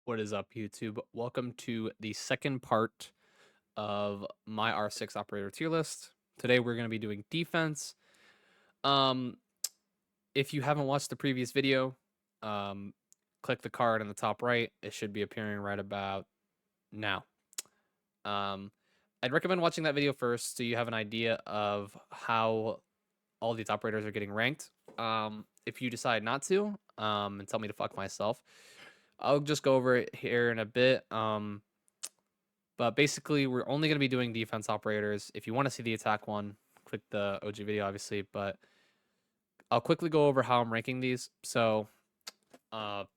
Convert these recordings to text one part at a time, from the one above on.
What is up, YouTube? Welcome to the second part of my R6 operator tier list. Today we're going to be doing defense. Um, if you haven't watched the previous video, um, click the card in the top right. It should be appearing right about now. Um, I'd recommend watching that video first so you have an idea of how all these operators are getting ranked. If you decide not to, and tell me to fuck myself, I'll just go over it here in a bit. But basically, we're only going to be doing defense operators. If you want to see the attack one, click the OG video, obviously. But I'll quickly go over how I'm ranking these. So,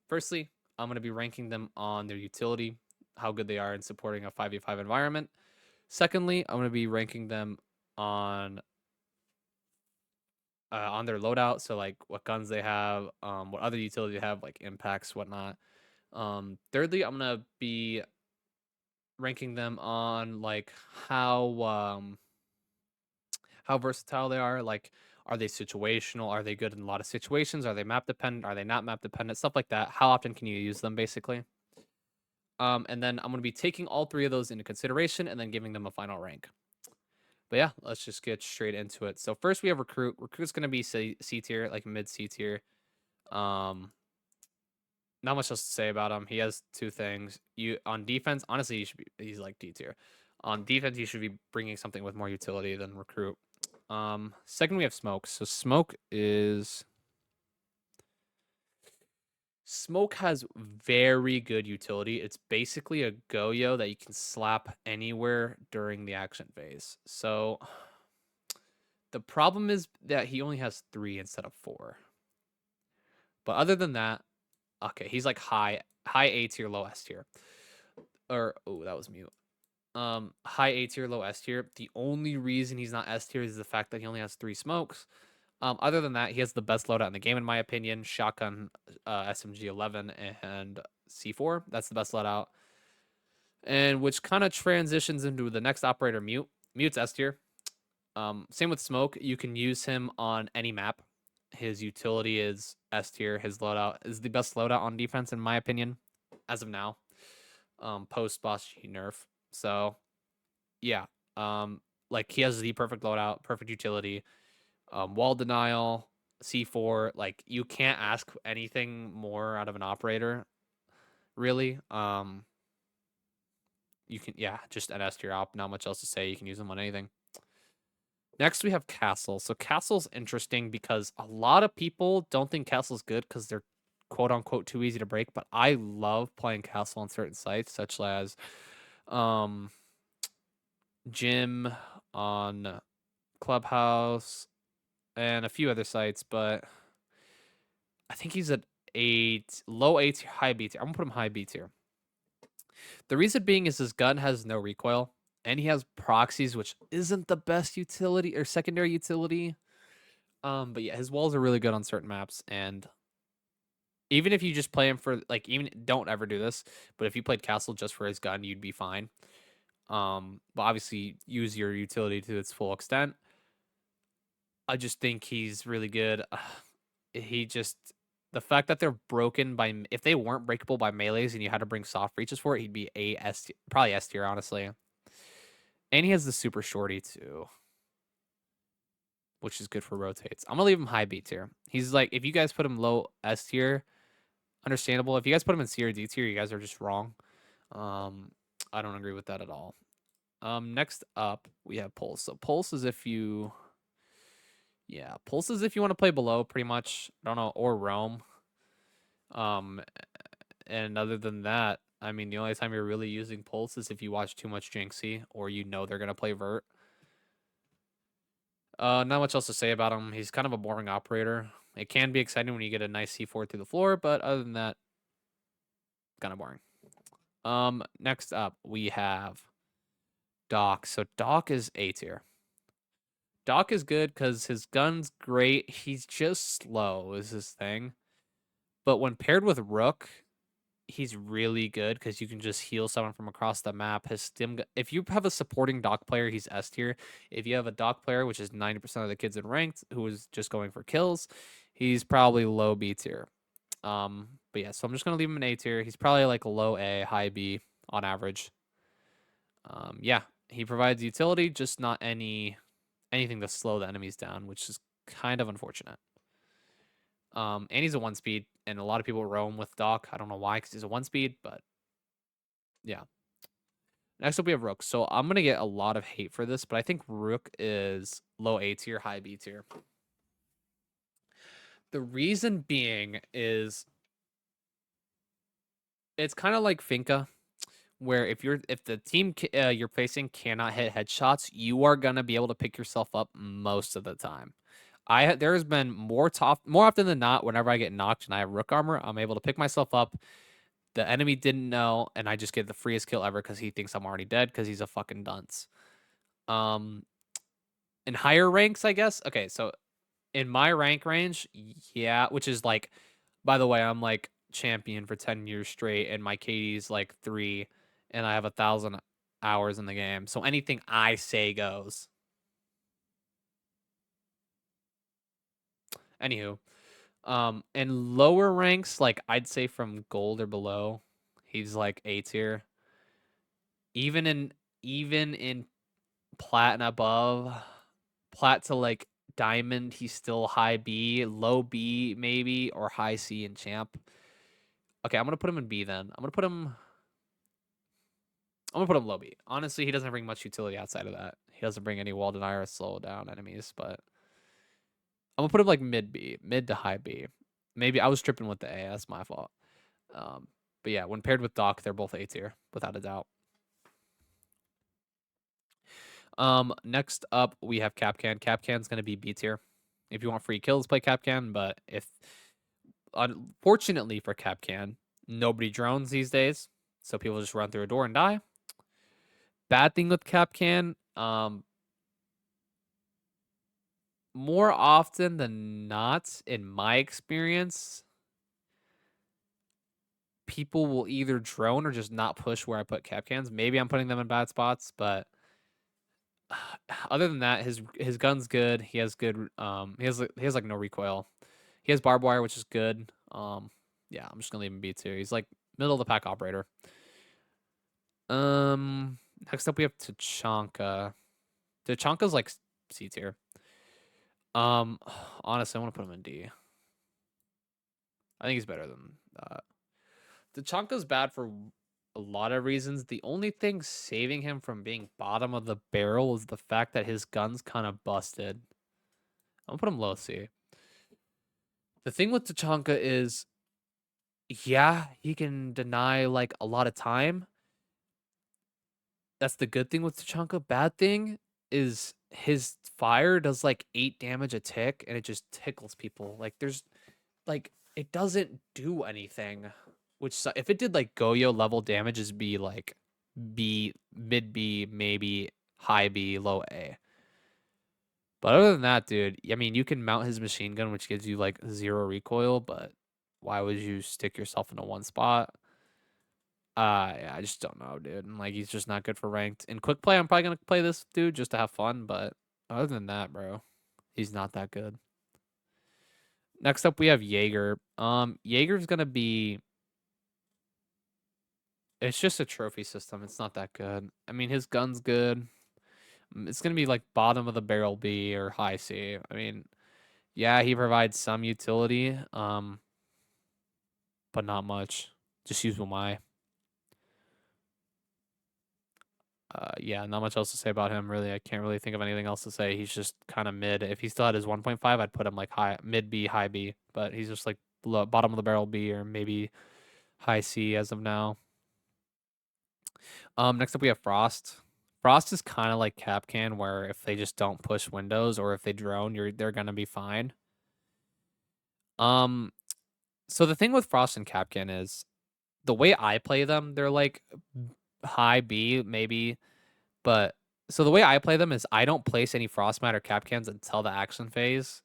firstly, I'm going to be ranking them on their utility, how good they are in supporting a 5v5 environment. Secondly, I'm going to be ranking them on their loadout, so like what guns they have, what other utility they have, like impacts, whatnot. Thirdly, I'm gonna be ranking them on like how versatile they are. Like, are they situational? Are they good in a lot of situations? Are they map dependent? Are they not map dependent? Stuff like that. How often can you use them, basically? And then I'm going to be taking all three of those into consideration and then giving them a final rank. But yeah, let's just get straight into it. So first we have recruit. Recruit's going to be C tier, like mid C tier. Um, Not much else to say about him. He has two things. You on defense, honestly, he's like D tier. On defense, you should be bringing something with more utility than recruit. Second, we have smoke. So smoke has very good utility. It's basically a go-yo that you can slap anywhere during the action phase. So the problem is that he only has 3 instead of 4. But other than that, okay, he's like high A tier, low S tier. Or oh, that was mute. High A tier, low S tier. The only reason he's not S tier is the fact that he only has 3 smokes. Other than that, he has the best loadout in the game, in my opinion. Shotgun, SMG 11, and C4. That's the best loadout. And which kind of transitions into the next operator, Mute. Mute's S tier. Same with Smoke. You can use him on any map. His utility is S tier. His loadout is the best loadout on defense, in my opinion, as of now. Post Boss G nerf. So, yeah. Like he has the perfect loadout, perfect utility. Wall denial, C4. Like you can't ask anything more out of an operator, really. You can, yeah, just an S tier op. Not much else to say. You can use them on anything. Next, we have Castle. So Castle's interesting because a lot of people don't think Castle's good because they're quote unquote too easy to break. But I love playing Castle on certain sites, such as Gym, on Clubhouse, and a few other sites. But I think he's at low A tier, high B tier. I'm gonna put him high B tier. The reason being is his gun has no recoil, and he has proxies, which isn't the best utility or secondary utility. But yeah, his walls are really good on certain maps, and even if you just play him for like, even don't ever do this, but if you played Castle just for his gun, you'd be fine. But obviously use your utility to its full extent. I just think he's really good. He just the fact that they're broken by if they weren't breakable by melees and you had to bring soft reaches for it, he'd be a S tier, probably S tier, honestly. And he has the super shorty too, which is good for rotates. I'm gonna leave him high B tier. He's like, if you guys put him low S tier, understandable. If you guys put him in C or D tier, you guys are just wrong. I don't agree with that at all. Next up we have Pulse. So Pulse is if you Pulse is if you want to play below, pretty much. I don't know, or roam. Um, and other than that, I mean, the only time you're really using Pulse is if you watch too much Jinxie or you know they're gonna play Vert. Not much else to say about him. He's kind of a boring operator. It can be exciting when you get a nice C4 through the floor, but other than that, kind of boring. Next up we have Doc. So Doc is A tier. Doc is good because his gun's great. He's just slow is his thing. But when paired with Rook, he's really good because you can just heal someone from across the map. His stim, if you have a supporting Doc player, he's S tier. If you have a Doc player, which is 90% of the kids in ranked, who is just going for kills, he's probably low B tier. But yeah, so I'm just gonna leave him in A tier. He's probably like low A, high B on average. Yeah, he provides utility, just not anything to slow the enemies down, which is kind of unfortunate. And he's a one speed, and a lot of people roam with Doc. I don't know why, because he's a one speed, but yeah. Next up, we have Rook. So I'm gonna get a lot of hate for this, but I think Rook is low A tier, high B tier. The reason being is it's kind of like Finka, where if the team you're facing cannot hit headshots, you are gonna be able to pick yourself up most of the time. There's been more often than not, whenever I get knocked and I have Rook armor, I'm able to pick myself up. The enemy didn't know, and I just get the freest kill ever because he thinks I'm already dead because he's a fucking dunce. Um, in higher ranks, I guess. Okay, so in my rank range, yeah, which is like, by the way, I'm like champion for 10 years straight, and my KD's like 3, and I have 1,000 hours in the game. So anything I say goes. Anywho, in lower ranks, like I'd say from gold or below, he's like A tier. Even in even in plat and above, plat to like diamond, he's still high B, low B maybe, or high C in champ. Okay, I'm gonna put him in B then. I'm gonna put him low B. Honestly, he doesn't bring much utility outside of that. He doesn't bring any wall denier or slow down enemies, but I'm gonna put him like mid B, mid to high B. Maybe I was tripping with the A. That's my fault. Um, but yeah, when paired with Doc, they're both A tier without a doubt. Next up we have Capcan. Capcan's gonna be B tier. If you want free kills, play Capcan. But if unfortunately for Capcan, nobody drones these days, so people just run through a door and die. Bad thing with Capcan, more often than not, in my experience, people will either drone or just not push where I put Capcans. Maybe I'm putting them in bad spots, but other than that, his gun's good. He has good he has like no recoil. He has barbed wire, which is good. Yeah, I'm just gonna leave him B tier. He's like middle of the pack operator. Um, Next up we have Tachanka. Tachanka's like C tier. Um, Honestly, I want to put him in D. I think he's better than that. Tachanka's bad for a lot of reasons. The only thing saving him from being bottom of the barrel is the fact that his gun's kind of busted. I'm gonna put him low C. The thing with Tachanka is, yeah, he can deny like a lot of time. That's the good thing with Tachanka. Bad thing is his fire does like 8 damage a tick, and it just tickles people. Like it doesn't do anything. Which if it did like Goyo level damage, is be like B, mid B, maybe high B, low A. But other than that, dude, I mean, you can mount his machine gun, which gives you like 0 recoil, but why would you stick yourself into one spot? Yeah, I just don't know, dude. And like, he's just not good for ranked. In quick play, I'm probably gonna play this dude just to have fun, but other than that, bro, he's not that good. Next up, we have Jaeger. Jaeger's gonna be. It's just a trophy system. It's not that good. I mean, his gun's good. It's gonna be like bottom of the barrel B or high C. I mean, yeah, he provides some utility, but not much. Just use my. Yeah, not much else to say about him. Really, I can't really think of anything else to say. He's just kind of mid. If he still had his 1.5, I'd put him like high, mid B, high B. But he's just like bottom of the barrel B or maybe high C as of now. Next up we have Frost. Frost is kind of like Capcan, where if they just don't push windows or if they drone, they're gonna be fine. Um, so the thing with Frost and Capcan is the way I play them, they're like high B maybe, but so the way I play them is I don't place any Frost Mat or Capcans until the action phase.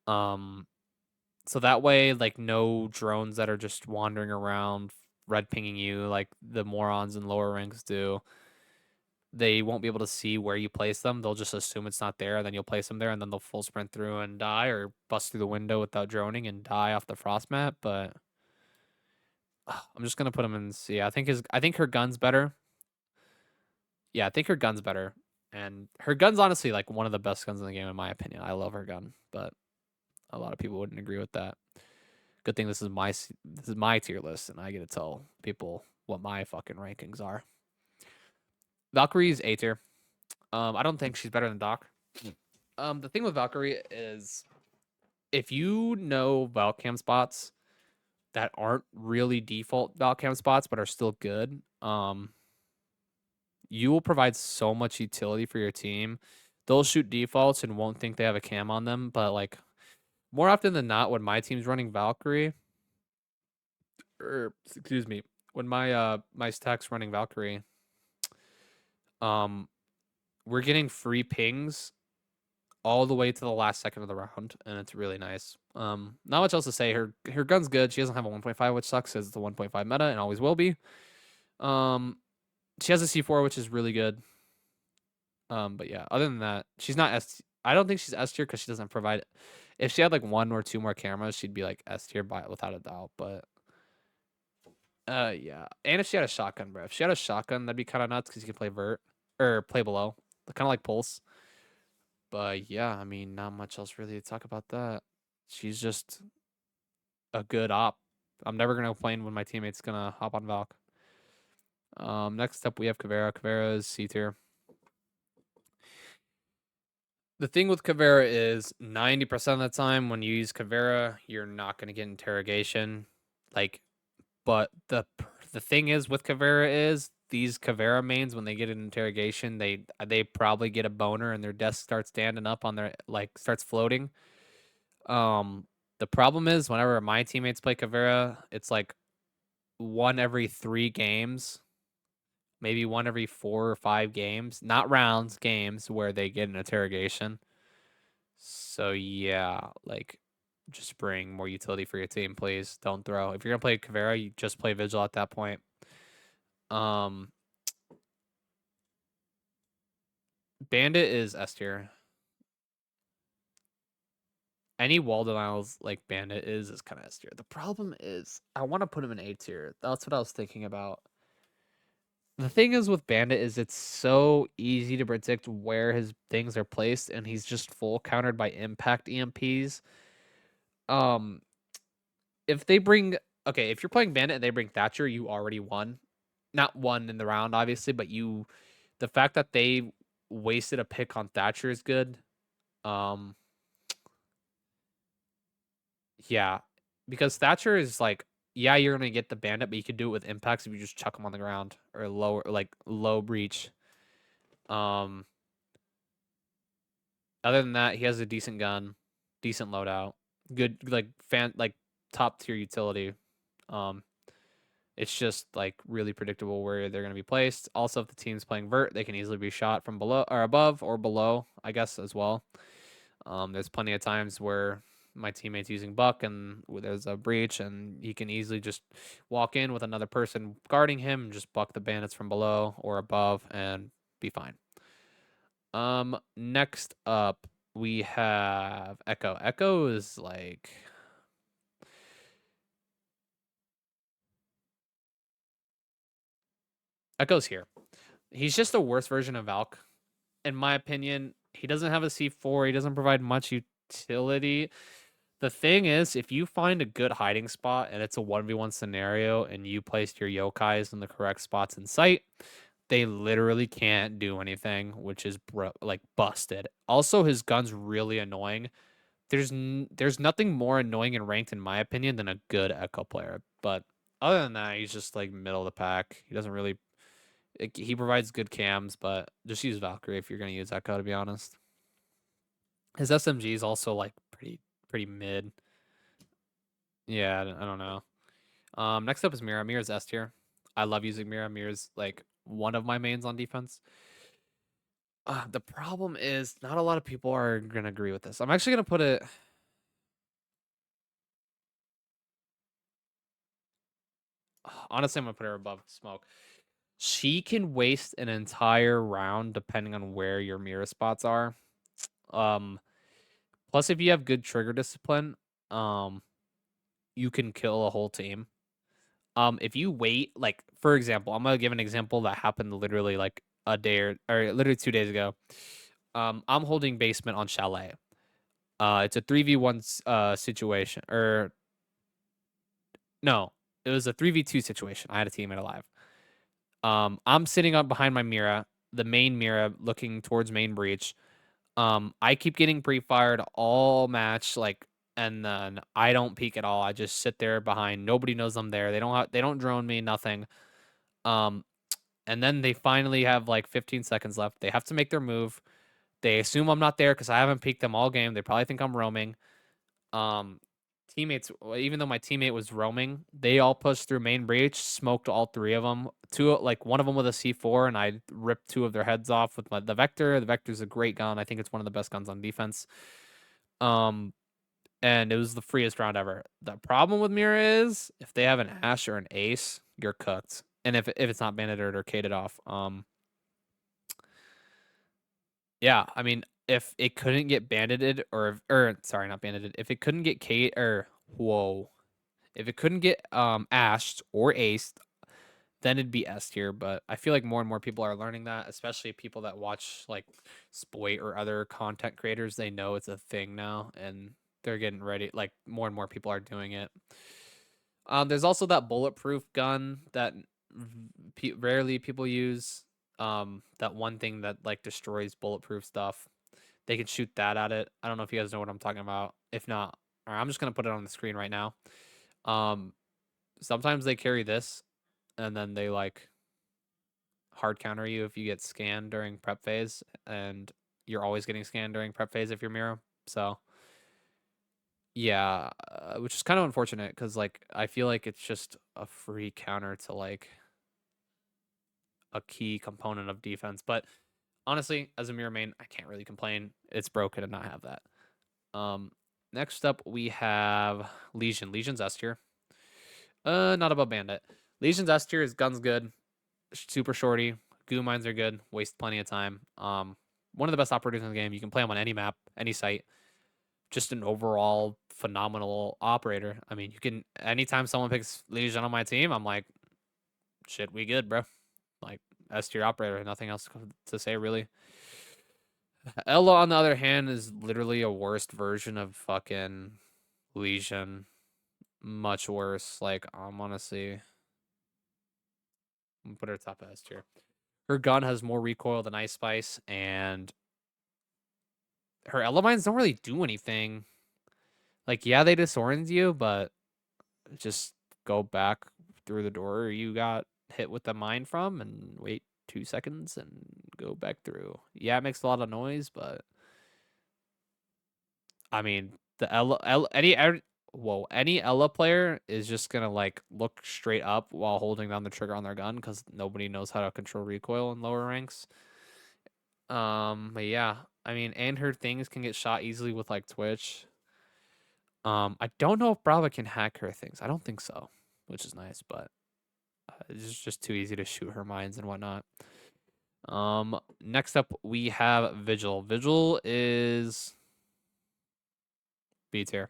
Um, so that way, like no drones that are just wandering around red pinging you like the morons in lower ranks do. they won't be able to see where you place them. They'll just assume it's not there, and then you'll place them there, and then they'll full sprint through and die, or bust through the window without droning and die off the frost mat. But I'm just gonna put him in C. I think her gun's better. Yeah, I think her gun's better, and her gun's honestly like one of the best guns in the game in my opinion. I love her gun, but a lot of people wouldn't agree with that. Good thing this is my tier list, and I get to tell people what my fucking rankings are. Valkyrie's A tier. I don't think she's better than Doc. The thing with Valkyrie is if you know Valcam spots that aren't really default Valcam spots but are still good, you will provide so much utility for your team. They'll shoot defaults and won't think they have a cam on them, but like more often than not, when my team's running Valkyrie, or excuse me, when my stack's running Valkyrie, um, we're getting free pings all the way to the last second of the round, and it's really nice. Not much else to say. Her gun's good. She doesn't have a 1.5, which sucks, as it's the 1.5 meta and always will be. She has a C4, which is really good. But yeah, other than that, she's not S. I don't think she's S tier because she doesn't provide. If she had like one or two more cameras, she'd be like S tier by without a doubt. But yeah, and if she had a shotgun, bro, if she had a shotgun, that'd be kind of nuts because you can play vert or play below, kind of like pulse. But yeah, I mean, not much else really to talk about that. She's just a good op. I'm never gonna complain when my teammate's gonna hop on Valk. Next up we have Caveira. Caveira is C tier. The thing with Caveira is 90% of the time when you use Caveira, you're not gonna get interrogation. Like, but the thing is with Caveira is these Caveira mains when they get an interrogation, they probably get a boner and their desk starts standing up on their like starts floating. The problem is whenever my teammates play Caveira, it's like one every 3 games, maybe one every 4 or 5 games, not rounds, games where they get an interrogation. So yeah, like just bring more utility for your team, please. Don't throw. If you're gonna play Caveira, you just play Vigil at that point. Bandit is S tier. Any wall denials like Bandit is kind of S tier. The problem is I want to put him in A tier. That's what I was thinking about. The thing is with Bandit is it's so easy to predict where his things are placed, and he's just full countered by impact EMPs. Um, if they bring if you're playing Bandit and they bring Thatcher, you already won. Not won in the round, obviously, but the fact that they wasted a pick on Thatcher is good. Um, yeah, because Thatcher is like, yeah, you're gonna get the Bandit, but you can do it with impacts if you just chuck him on the ground or lower, like low breach. Um, Other than that, he has a decent gun, decent loadout, good like top tier utility. Um, it's just like really predictable where they're going to be placed. Also, if the team's playing vert, they can easily be shot from below or above or below, I guess as well. There's plenty of times where my teammate's using Buck and there's a breach, and he can easily just walk in with another person guarding him and just buck the bandits from below or above and be fine. Next up we have Echo. Echo is like Echo's here. He's just a worse version of Valk, in my opinion. He doesn't have a C4. He doesn't provide much utility. The thing is, if you find a good hiding spot and it's a 1v1 scenario and you placed your yokais in the correct spots in sight, they literally can't do anything, which is like busted. Also, his gun's really annoying. There's nothing more annoying in ranked, in my opinion, than a good Echo player. But other than that, he's just like middle of the pack. He doesn't really. He provides good cams, but just use Valkyrie if you're gonna use Echo. To be honest, his SMG is also like pretty mid. Yeah, I don't know. Next up is Mira. Mira's S tier. I love using Mira. Mira's like one of my mains on defense. The problem is not a lot of people are gonna agree with this. I'm actually gonna put it. Honestly, I'm gonna put her above Smoke. She can waste an entire round depending on where your mirror spots are. Um, Plus, if you have good trigger discipline, um, you can kill a whole team. If you wait, like for example, I'm gonna give an example that happened literally like a day or literally 2 days ago. I'm holding basement on Chalet. It's a 3v1 situation, or no, it was a 3v2 situation. I had a teammate alive. I'm sitting up behind my Mira, the main Mira, looking towards main breach. I keep getting pre-fired all match, like, and then I don't peek at all. I just sit there behind. Nobody knows I'm there. They don't drone me, nothing. Um, and then they finally have like 15 seconds left. They have to make their move. They assume I'm not there because I haven't peeked them all game. They probably think I'm roaming. Um, Teammates, even though my teammate was roaming, they all pushed through main breach, smoked all three of them. Two, like one of them with a C4, and I ripped two of their heads off with the Vector. The Vector's a great gun. I think it's one of the best guns on defense. Um, and it was the freest round ever. The problem with Mira is if they have an Ash or an Ace, you're cooked. And if it's not banded or cated off, yeah, I mean, if it couldn't get bandited or sorry, not bandited, if it couldn't get Kate or whoa, if it couldn't get ashed or aced, then it'd be S tier. But I feel like more and more people are learning that, especially people that watch like Spoit or other content creators. They know it's a thing now, and they're getting ready. Like more and more people are doing it. There's also that bulletproof gun that rarely people use. That one thing that like destroys bulletproof stuff. They can shoot that at it. I don't know if you guys know what I'm talking about. If not, all right, I'm just gonna put it on the screen right now. Um, Sometimes they carry this, and then they like hard counter you if you get scanned during prep phase, and you're always getting scanned during prep phase if you're Miro. So yeah, which is kind of unfortunate because like I feel like it's just a free counter to like a key component of defense. But honestly, as a mirror main, I can't really complain. It's broken to not have that. Um, Next up we have Legion. Legion's S tier. Not above Bandit. Legion's S tier is guns good, super shorty. Goo mines are good. Waste plenty of time. One of the best operators in the game. You can play them on any map, any site. Just an overall phenomenal operator. I mean, you can anytime someone picks Legion on my team, I'm like, shit, we good, bro. Like S tier operator. Nothing else to say really. Ella, on the other hand, is literally a worst version of fucking Legion. Much worse. Like, I'm honestly, I'm gonna put her top S tier. Her gun has more recoil than Ice Spice, and her Elemines don't really do anything. Like, yeah, they disorient you, but just go back through the door you got hit with the mine from and wait 2 seconds and go back through. Yeah, it makes a lot of noise, but I mean, the any Ella player is just gonna like look straight up while holding down the trigger on their gun because nobody knows how to control recoil in lower ranks. But yeah, I mean, and her things can get shot easily with like Twitch. I don't know if Brava can hack her things. I don't think so, which is nice, but it's just too easy to shoot her mines and whatnot. Next up we have Vigil. Vigil is B tier.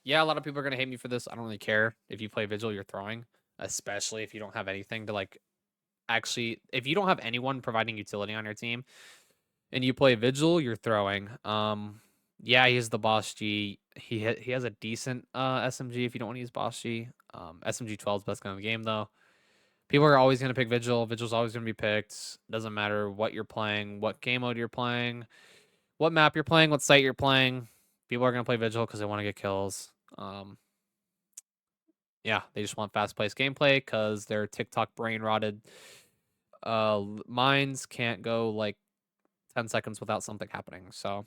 Yeah, a lot of people are gonna hate me for this. I don't really care if you play Vigil, you're throwing, especially if you don't have anything to like actually. If you don't have anyone providing utility on your team, and you play Vigil, you're throwing. Yeah, he's the boss G. He has a decent SMG if you don't want to use boss G. SMG 12 is best gun in the game though. People are always gonna pick Vigil. Vigil's always gonna be picked. Doesn't matter what you're playing, what game mode you're playing, what map you're playing, what site you're playing. People are gonna play Vigil because they want to get kills. Yeah, they just want fast paced gameplay because their TikTok brain rotted minds can't go like 10 seconds without something happening. So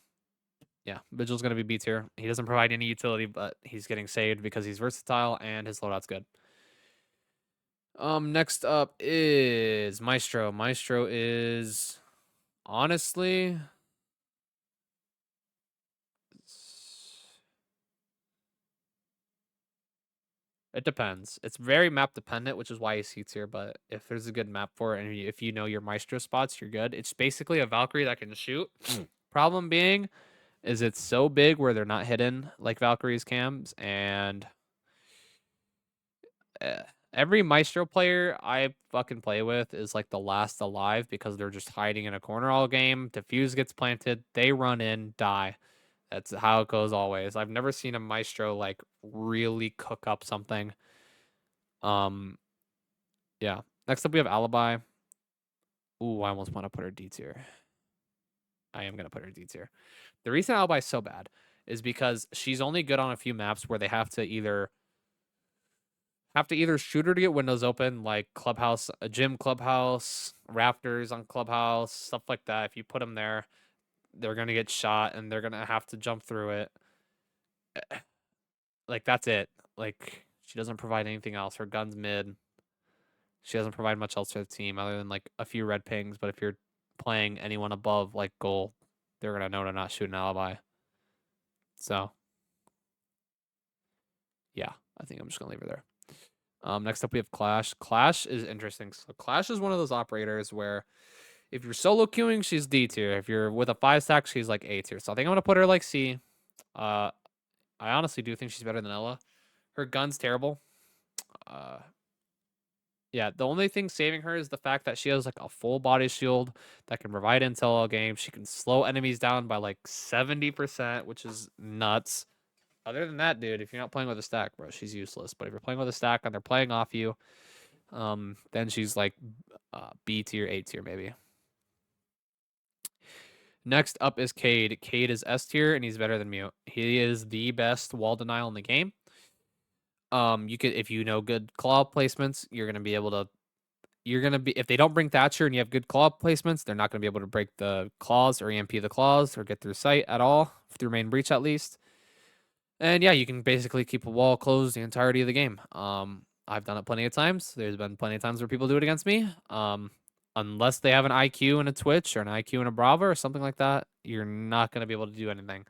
yeah, Vigil's gonna be B tier. He doesn't provide any utility, but he's getting saved because he's versatile and his loadout's good. Next up is Maestro. Maestro is honestly It depends. It's very map dependent, which is why he's C tier. But if there's a good map for it, and if you know your Maestro spots, you're good. It's basically a Valkyrie that can shoot. Problem being is it's so big where they're not hidden like Valkyrie's cams, and uh, every Maestro player I fucking play with is like the last alive because they're just hiding in a corner all game. Diffuse gets planted, they run in, die. That's how it goes always. I've never seen a Maestro like really cook up something. Um, yeah. Next up, we have Alibi. Ooh, I almost want to put her D tier. I am gonna put her D tier. The reason Alibi is so bad is because she's only good on a few maps where they have to either shoot her to get windows open, like clubhouse, a gym clubhouse, rafters on clubhouse, stuff like that. If you put them there, they're gonna get shot and they're gonna have to jump through it. Like that's it. Like she doesn't provide anything else. Her gun's mid. She doesn't provide much else for the team other than like a few red pings. But if you're playing anyone above like gold, they're gonna know to not shoot an alibi. So yeah, I think I'm just gonna leave her there. Next up we have Clash. Clash is interesting. So Clash is one of those operators where if you're solo queuing, she's D tier. If you're with a 5 stack, she's like A tier. So I think I'm gonna put her like C. Uh, I honestly do think she's better than Ella. Her gun's terrible. Uh, yeah, the only thing saving her is the fact that she has like a full body shield that can provide intel all game. She can slow enemies down by like 70%, which is nuts. Other than that, dude, if you're not playing with a stack, bro, she's useless. But if you're playing with a stack and they're playing off you, then she's like B tier, A tier, maybe. Next up is Cade. Cade is S tier, and he's better than Mute. He is the best wall denial in the game. You could, if you know good claw placements, you're gonna be able to. You're gonna be if they don't bring Thatcher and you have good claw placements, they're not gonna be able to break the claws or EMP the claws or get through sight at all through main breach at least. And yeah, you can basically keep a wall closed the entirety of the game. I've done it plenty of times. There's been plenty of times where people do it against me. Unless they have an IQ and a Twitch or an IQ and a Brava or something like that, you're not going to be able to do anything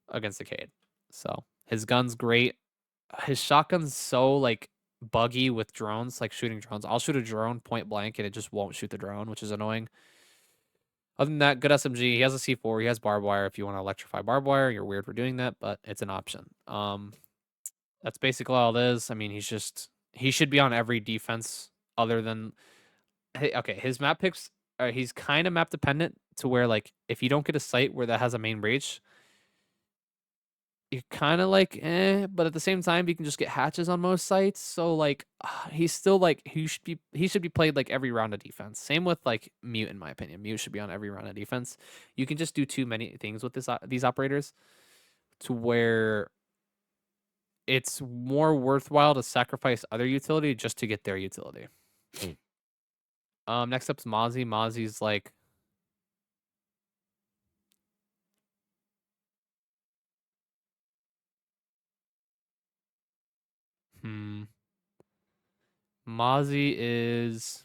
against the Cade. So his gun's great. His shotgun's so like buggy with drones, like shooting drones. I'll shoot a drone point blank and it just won't shoot the drone, which is annoying. Other than that, good SMG. He has a C4. He has barbed wire. If you want to electrify barbed wire, you're weird for doing that, but it's an option. That's basically all it is. I mean, he should be on every defense other than okay. His map picks. He's kind of map dependent to where like if you don't get a site where that has a main breach, you're kind of like but at the same time you can just get hatches on most sites. So like he's still like he should be played like every round of defense. Same with like Mute in my opinion. Mute should be on every round of defense. You can just do too many things with these operators to where it's more worthwhile to sacrifice other utility just to get their utility. Next up's Mozzie. Mozzie's like hmm. Mozzie is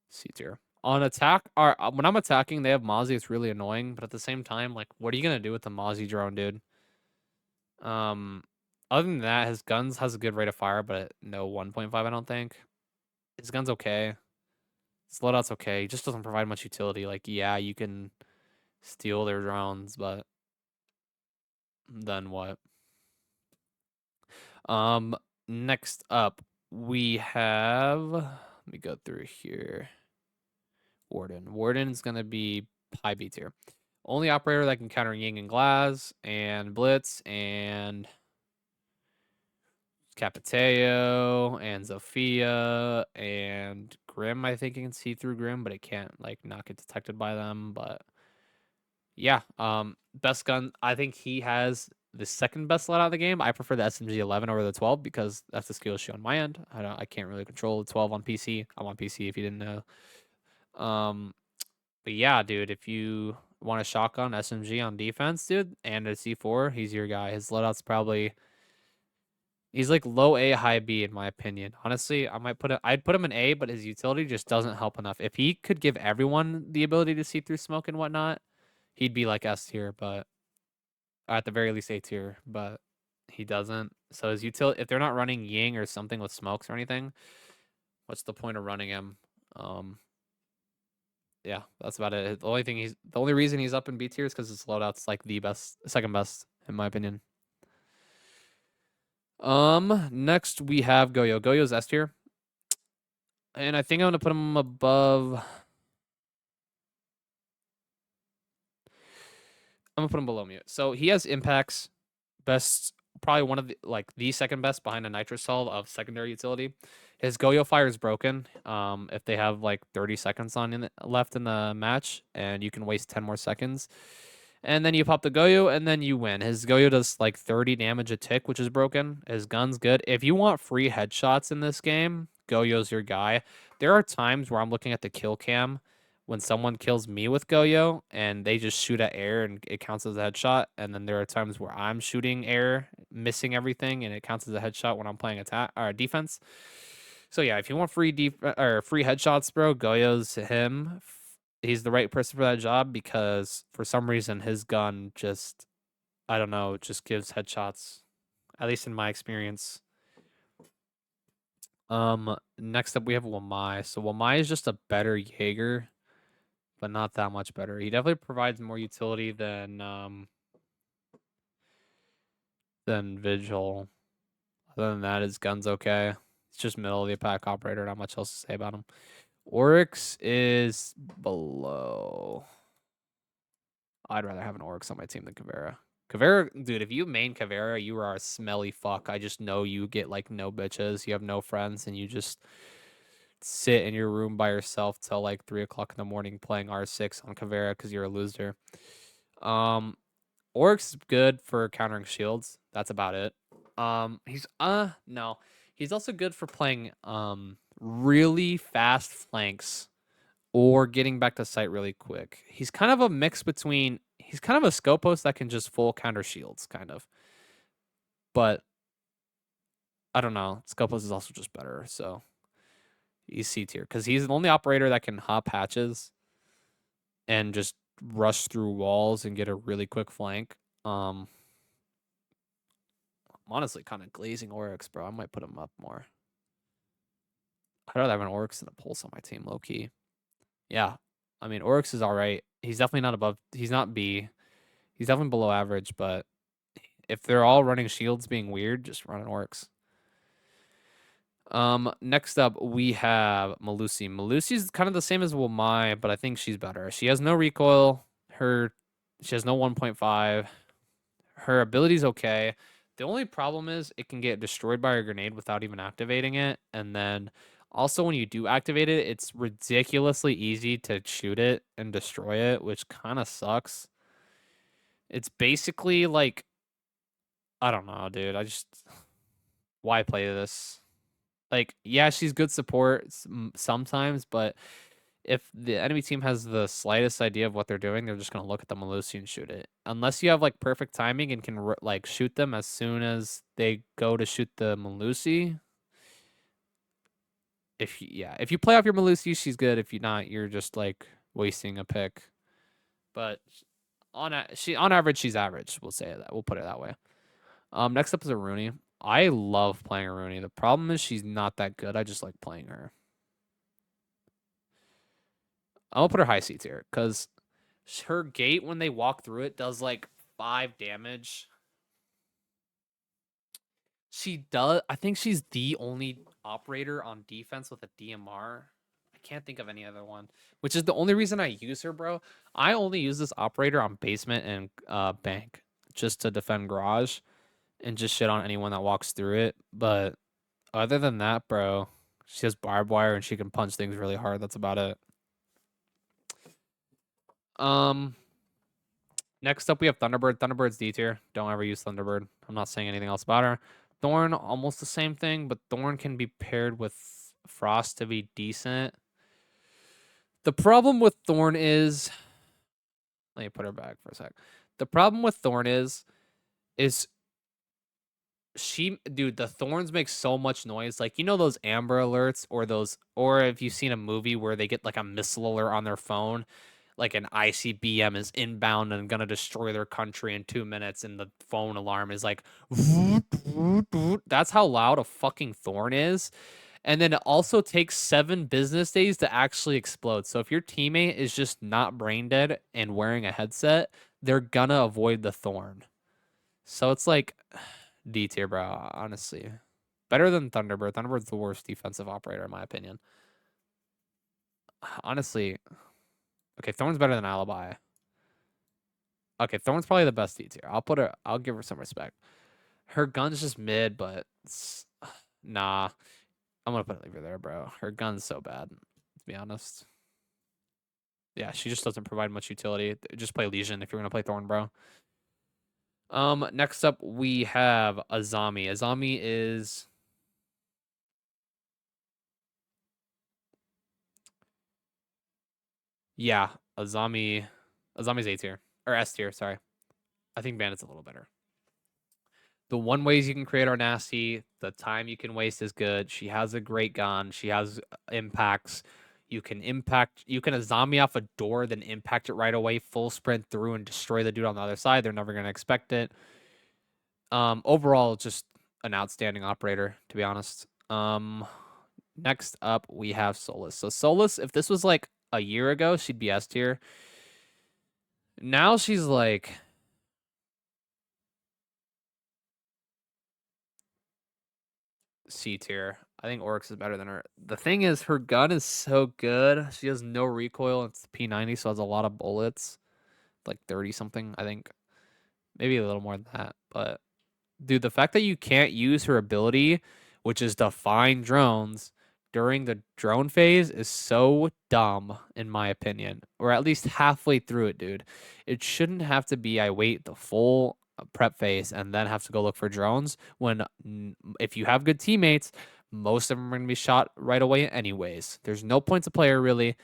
C tier. On attack, or when I'm attacking, they have Mozzie. It's really annoying, but at the same time, like, what are you gonna do with the Mozzie drone, dude? Um, Other than that, his guns has a good rate of fire, but no 1.5, I don't think. His gun's okay. His loadout's okay. He just doesn't provide much utility. Like, yeah, you can steal their drones, but then what? Next up, we have. Let me go through here. Warden. Warden's gonna be high B tier. Only operator that can counter Ying and Glass and Blitz and Capiteo and Zofia and Grim. I think you can see through Grim, but it can't like not get detected by them. But yeah, best gun. I think he has the second best loadout of the game. I prefer the SMG 11 over the 12 because that's the skill issue on my end. I can't really control the 12 on PC. I'm on PC if you didn't know. But yeah, dude, if you want a shotgun SMG on defense, dude, and a C4, he's your guy. His loadout's probably he's like low A, high B in my opinion. Honestly, I'd put him in A, but his utility just doesn't help enough. If he could give everyone the ability to see through smoke and whatnot, he'd be like S tier, but at the very least A tier. But He doesn't. So his utility, if they're not running Ying or something with smokes or anything, what's the point of running him? Um, yeah, that's about it. The only reason he's up in B tier is because his loadout's like the best, second best in my opinion. Next we have Goyo. Goyo's S tier, and I think I'm gonna put him above. I'm gonna put him below Mute. So he has impacts, best, probably one of the the second best behind a Nitrosol of secondary utility. His Goyo fire is broken. If they have like 30 seconds left in the match, and you can waste 10 more seconds, and then you pop the Goyo, and then you win. His Goyo does like 30 damage a tick, which is broken. His gun's good. If you want free headshots in this game, Goyo's your guy. There are times where I'm looking at the kill cam when someone kills me with Goyo and they just shoot at air and it counts as a headshot. And then there are times where I'm shooting air, missing everything, and it counts as a headshot when I'm playing attack or defense. So yeah, if you want free headshots, bro, Goyo's him. He's the right person for that job because for some reason his gun just, I don't know, just gives headshots. At least in my experience. Next up we have Wamai. So Wamai is just a better Jaeger, but not that much better. He definitely provides more utility than Vigil. Other than that, his gun's okay. It's just middle of the pack operator. Not much else to say about him. Oryx is below. I'd rather have an Oryx on my team than Kavera. Kavera, dude, if you main Kavera, you are a smelly fuck. I just know you get like no bitches. You have no friends, and you just sit in your room by yourself till like 3 o'clock in the morning playing R6 on Kavera because you're a loser. Oryx is good for countering shields. That's about it. He's no. He's also good for playing really fast flanks or getting back to site really quick. He's kind of a mix between he's kind of a Scopos that can just full counter shields, kind of. But I don't know. Scopos is also just better, so he's C tier because he's the only operator that can hop hatches and just rush through walls and get a really quick flank. I'm honestly kind of glazing Oryx, bro. I might put him up more. I'd rather have an Oryx than a Pulse on my team, low key. Yeah. I mean, Oryx is all right. He's definitely not above. He's not B. He's definitely below average, but if they're all running shields being weird, just run an Oryx. Next up we have Melusi. Melusi's kind of the same as Wamai, but I think she's better. She has no recoil. She has no 1.5. Her ability's okay. The only problem is it can get destroyed by a grenade without even activating it. And then also when you do activate it, it's ridiculously easy to shoot it and destroy it, which kind of sucks. It's basically like, I don't know, dude. Why play this? Like, yeah, she's good support sometimes, but if the enemy team has the slightest idea of what they're doing, they're just gonna look at the Melusi and shoot it. Unless you have like perfect timing and can like shoot them as soon as they go to shoot the Melusi. If you play off your Melusi, she's good. If you're not, you're just like wasting a pick. But on average, she's average. We'll say that. We'll put it that way. Next up is a Rooney. I love playing a Rooney. The problem is she's not that good. I just like playing her. I'll put her high C tier because her gate when they walk through it does like 5 damage. She does. I think she's the only operator on defense with a DMR. I can't think of any other one, which is the only reason I use her, bro. I only use this operator on basement and bank just to defend garage and just shit on anyone that walks through it. But other than that, bro, she has barbed wire and she can punch things really hard. That's about it. Um, Next up we have Thunderbird. Thunderbird's D tier. Don't ever use Thunderbird. I'm not saying anything else about her. Thorn, almost the same thing, but Thorn can be paired with Frost to be decent. The problem with Thorn is, let me put her back for a sec. The problem with Thorn is dude, the thorns make so much noise. Like, you know those Amber alerts or if you've seen a movie where they get like a missile alert on their phone, like an ICBM is inbound and gonna destroy their country in 2 minutes, and the phone alarm is like, that's how loud a fucking thorn is. And then it also takes 7 business days to actually explode. So if your teammate is just not brain dead and wearing a headset, they're gonna avoid the thorn. So it's like D tier, bro. Honestly, better than Thunderbird. Thunderbird's the worst defensive operator in my opinion. Honestly, okay, Thorn's better than Alibi. Okay, Thorn's probably the best D tier. I'll put her. I'll give her some respect. Her gun's just mid, but nah. I'm gonna leave her there, bro. Her gun's so bad, to be honest. Yeah, she just doesn't provide much utility. Just play Legion if you're gonna play Thorn, bro. Next up we have Azami. Azami is yeah, Azami. Azami's A tier or S tier. Sorry, I think Bandit's a little better. The one ways you can create are nasty. The time you can waste is good. She has a great gun. She has impacts. You can impact. You can a zombie off a door, then impact it right away. Full sprint through and destroy the dude on the other side. They're never gonna expect it. Overall, just an outstanding operator, to be honest. Next up we have Solus. So Solus, if this was like a year ago, she'd be S tier. Now she's like C tier. I think Oryx is better than her. The thing is, her gun is so good. She has no recoil. It's P90, so it has a lot of bullets, like 30 something. I think maybe a little more than that. But dude, the fact that you can't use her ability, which is to find drones during the drone phase, is so dumb, in my opinion. Or at least halfway through it, dude. It shouldn't have to be I wait the full prep phase and then have to go look for drones when if you have good teammates, most of them are going to be shot right away anyways. There's no point to play her really.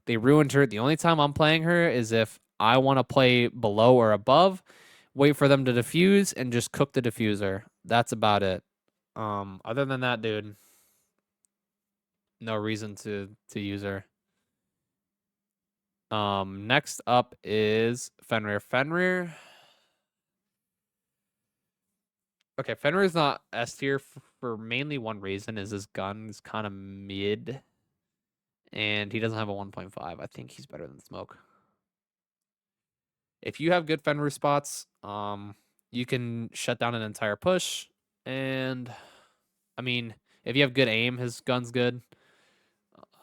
They ruined her. The only time I'm playing her is if I want to play below or above, wait for them to defuse and just cook the diffuser. That's about it. Other than that, dude, no reason to use her. Next up is Fenrir. Fenrir. Okay, Fenrir is not S tier for mainly one reason is his gun is kind of mid, and he doesn't have a 1.5. I think he's better than Smoke. If you have good Fenrir spots, you can shut down an entire push, and I mean, if you have good aim, his gun's good.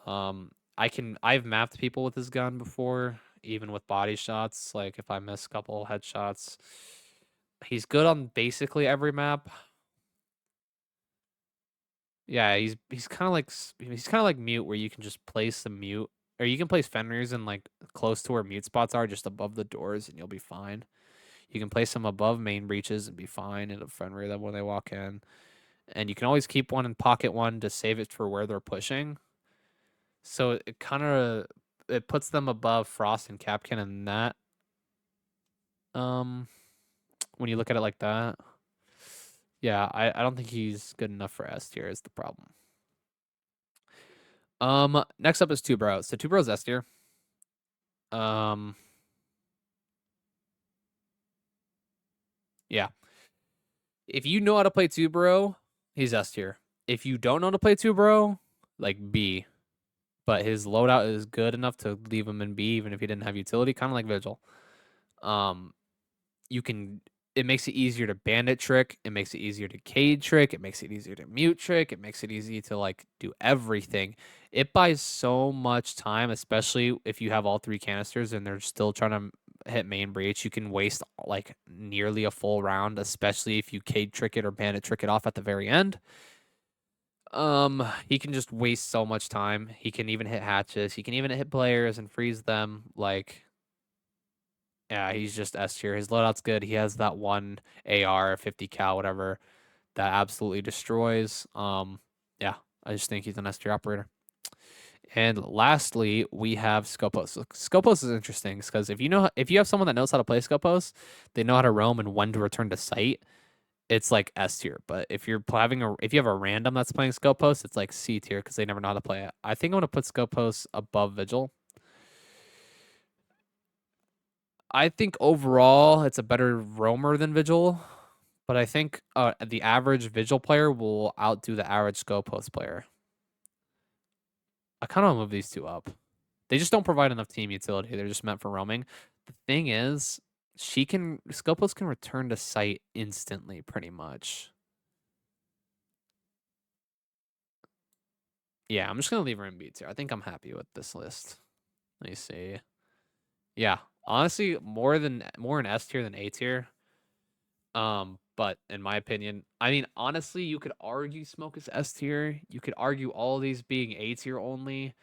I've mapped people with his gun before, even with body shots. Like if I miss a couple headshots, he's good on basically every map. Yeah, he's kind of like mute, where you can just place the mute, or you can place Fenrirs in like close to where mute spots are, just above the doors, and you'll be fine. You can place them above main breaches and be fine in a Fenrir that when they walk in, and you can always keep one in pocket one to save it for where they're pushing. So it kind of it puts them above Frost and Capcan in that. Um, when you look at it like that, yeah, I don't think he's good enough for S tier is the problem. Next up is Two Bros. So Two Bros S tier. Um, yeah. If you know how to play Two Bro, he's S tier. If you don't know how to play Two Bro, like B. But his loadout is good enough to leave him in B, even if he didn't have utility, kind of like Vigil. Um, you can. It makes it easier to bandit trick. It makes it easier to cage trick. It makes it easier to mute trick. It makes it easy to like do everything. It buys so much time, especially if you have all 3 canisters and they're still trying to hit main breach. You can waste like nearly a full round, especially if you cage trick it or bandit trick it off at the very end. He can just waste so much time. He can even hit hatches. He can even hit players and freeze them. Like, yeah, he's just S tier. His loadout's good. He has that one AR, 50 cal, whatever, that absolutely destroys. Yeah, I just think he's an S tier operator. And lastly, we have Scopos. So Scopos is interesting because if you have someone that knows how to play Scopos, they know how to roam and when to return to site. It's like S tier. But if you have a random that's playing Scopos, it's like C tier because they never know how to play it. I think I'm gonna put Scopos above Vigil. I think overall it's a better roamer than vigil, but I think the average vigil player will outdo the average scope post player. I kind of move these two up. They just don't provide enough team utility. They're just meant for roaming. The thing is, Scopus can return to site instantly, pretty much. Yeah, I'm just gonna leave her in B tier. I think I'm happy with this list. Let me see. Yeah, honestly, more in S tier than A tier. But in my opinion, I mean, honestly, you could argue Smoke is S tier. You could argue all these being A tier only.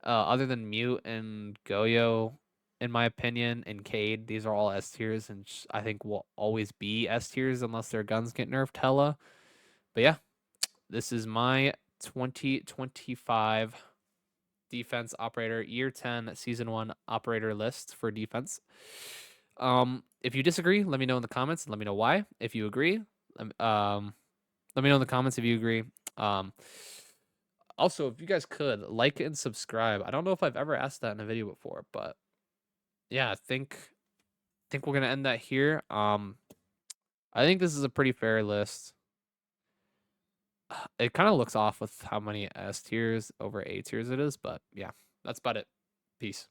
Other than Mute and Goyo, in my opinion, and Cade, these are all S tiers, and I think will always be S tiers unless their guns get nerfed hella. But yeah, this is my 2025 defense operator year 10 season 1 operator list for defense. If you disagree, let me know in the comments and let me know why. If you agree, let me know in the comments if you agree. Um, Also, if you guys could like and subscribe. I don't know if I've ever asked that in a video before, but yeah, I think we're gonna end that here. I think this is a pretty fair list. It kind of looks off with how many S tiers over A tiers it is, but yeah, that's about it. Peace.